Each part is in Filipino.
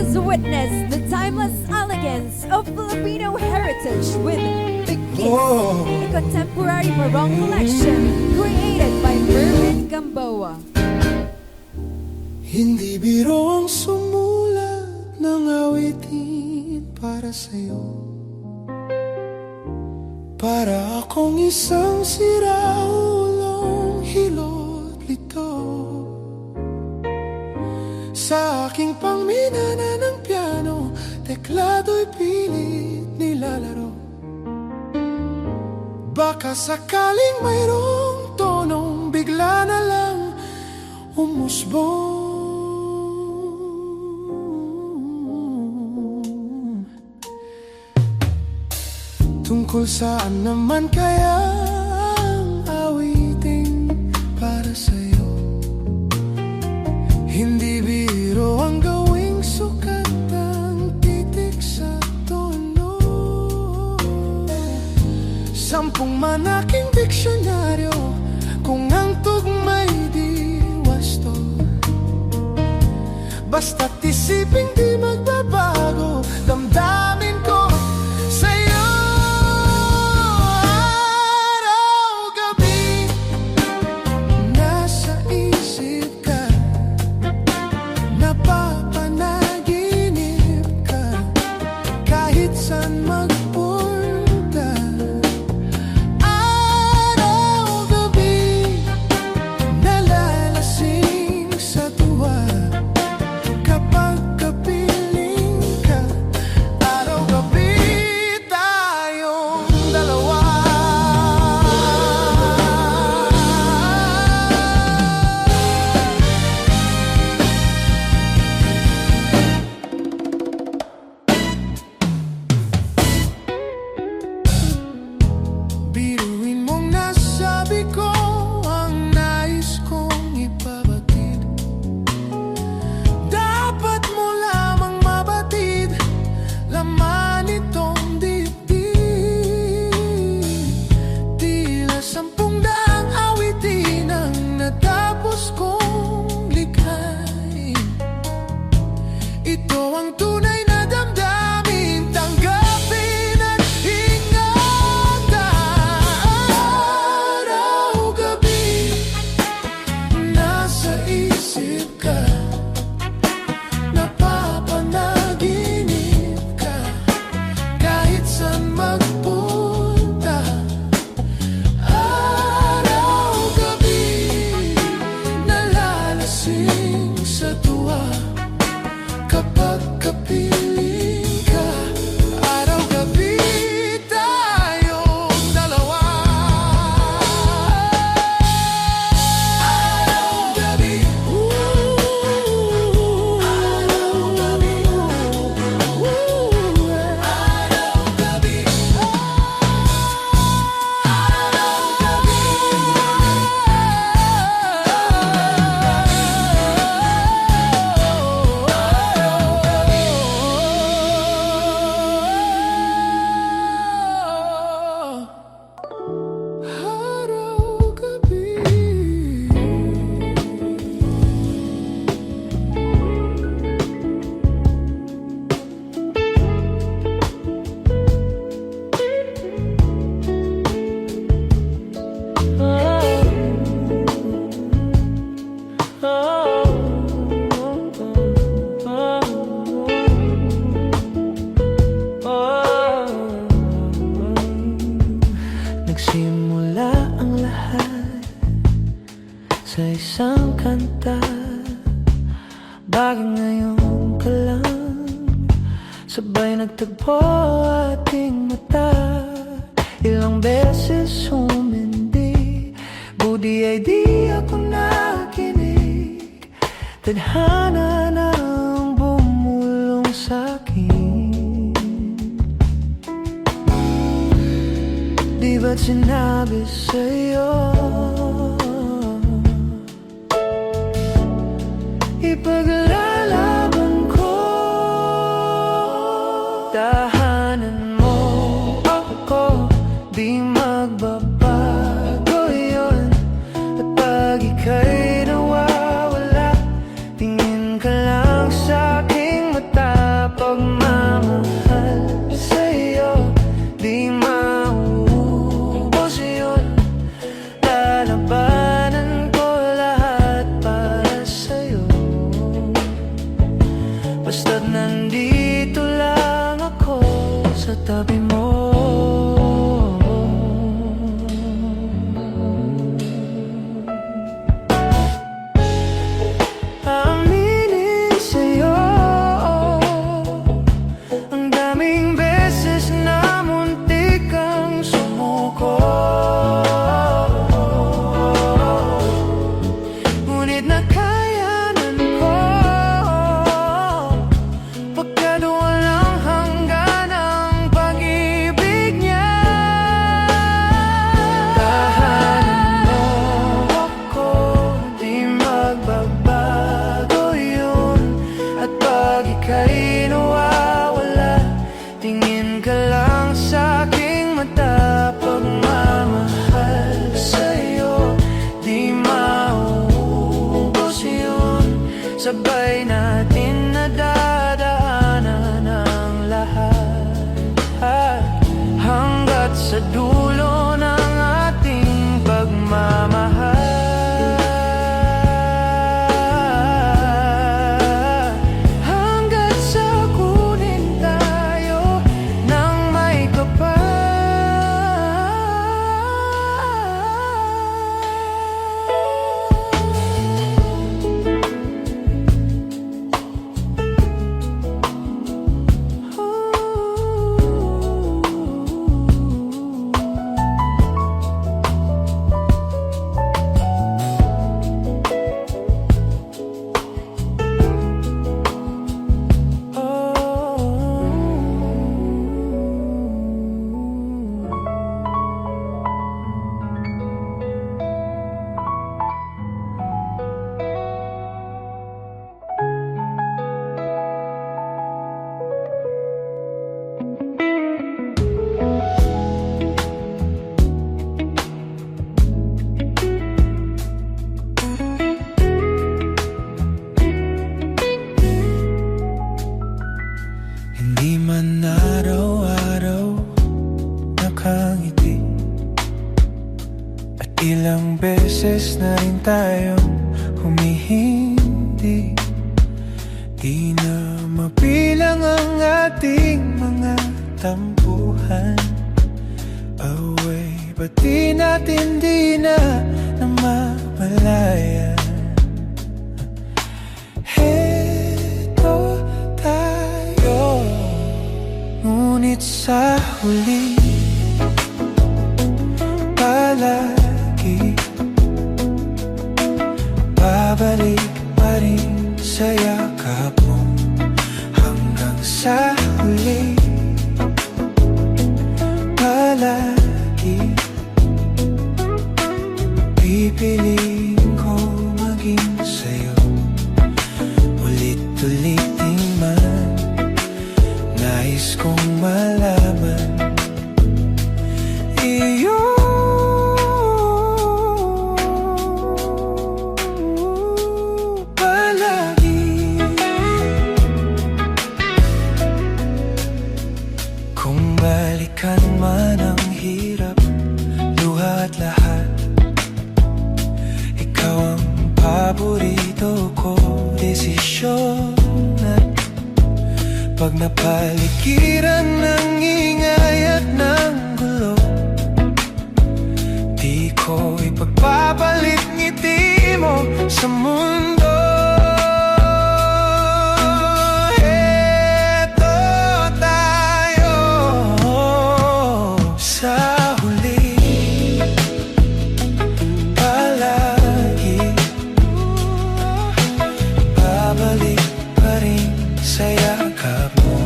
has witnessed the timeless elegance of Filipino heritage with Big Kiss, a contemporary barong collection created by Mervin Gamboa. Hindi biro ang sumulat ng awitin para sa'yo. Para akong isang siraulong hilot lito. Sa aking pangminana ng piano, teklado'y pilit nilalaro. Baka sakaling mayroong tonong bigla na lang umusbong. Tungkol saan naman kaya ang awiting para sa'yo? Hindi biro ang gawing sukat ang titik sa tono. 10 manaking diksyonaryo kung ang tugma'y di wasto. Basta't isiping di magbabago damdamin ko sa'yo. Araw-gabi nasa isip ka, napapanaginip ka, kahit saan magpunta. Araw-gabi nalalasing sa tuwa kapag kapiling ka. Araw-gabi tayong dalawa. Biruin mong nasabi ko ang nais kong ipabatid. Dapat mo lamang mabatid laman itong dibdib. Tila 10 daang awitin ang natapos kong likhain. Ito ang tunay na damdamin, tanggapin at ingatan. Araw-gabi nasa isip ka, napapanaginip ka, kahit saan magpunta. Araw-gabi nalalasing sa tuwa kapag kapiling ka. Araw-gabi tayong dalawa. Araw-gabi, araw-gabi, araw-gabi, nagsimula ang lahat sa isang kanta. Bagay ngayon ka lang, sabay nagtagpo ating mata. Ilang beses humindi, buti ay di ako nakinig. Tadhana nang bumulong sa'kin. Di ba't sinabi sa'yo ipaglalaban ko? Tahanan mo ako, di magbabago yun. At pag ika'y nawawala, tingin ka lang sa'king mata. Lalabanan ko lahat para sa'yo. Basta't nandito lang ako sa tabi mo. Aminin sa'yo, ang daming beses na muntik kang sumuko. Ngunit nakayanan ko, pagkat walang hanggan ang pag-ibig niya. Tahanan mo ako, di magbabago yun. At pag ika'y nawawala, tingin ka lang sa aking mata. Pagmamahal sa'yo, di mauubos yun. Sabay natin nadadaanan ang lahat, hanggat sa dulo ng ating pagmamahal. Hanggat sa kunin tayo ng may kapal. Hindi man araw-araw nakangiti, at ilang beses na rin tayong humihindi. Di na mabilang ang ating mga tampuhan. Away, ba't di natin di na namamalayan? Heto tayo, ngunit sa huli palagi babalik pa rin sa yakap mo. Hanggang sa huli palagi pipiliin ko maging sa'yo. Ulit-ulitin man, nais kong malaman iyo. Palagi kung balikan man ang hirap, luha at lahat, ikaw ang paborito ko desisyon. At pag napaligiran ng ingay at ng gulo, di ko ipagpapalit ngiti mo sa mundo. Eto tayo sa huli palagi babalik pa rin sa yakap mo.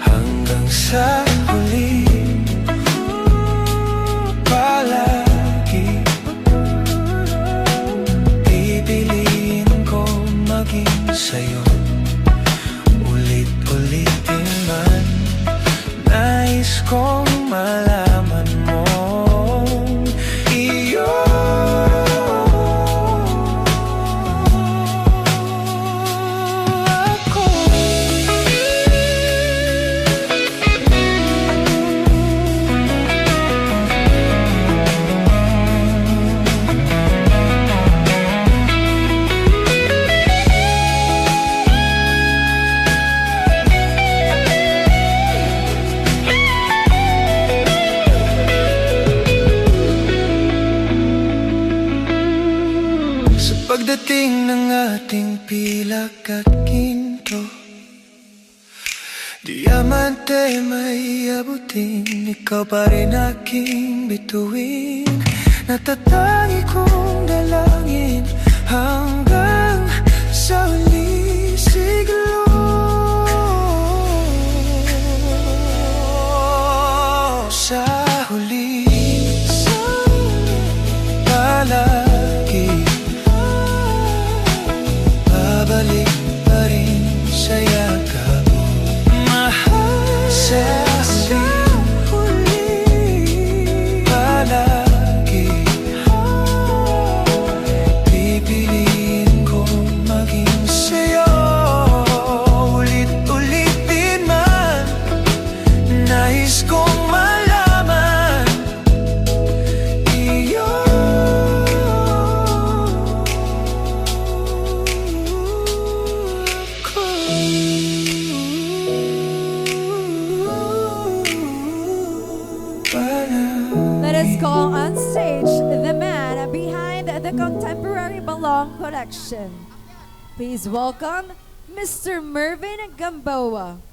Hanggang sa huli palagi pipili Pagdating ng ating pilak at ginto, diamante may abutin, ikaw pa rin aking bituin. Natatangi kong dalangin hanggang sa huli siglo. Sa huli, palagi babalik pa rin sa yakap mo. Mahal sa huli, palagi pipiliin kong maging sa'yo. Ulit-ulitin man, nais kong malaman Let us call on stage the man behind the Contemporary Balong Collection. Please welcome Mr. Mervin Gamboa.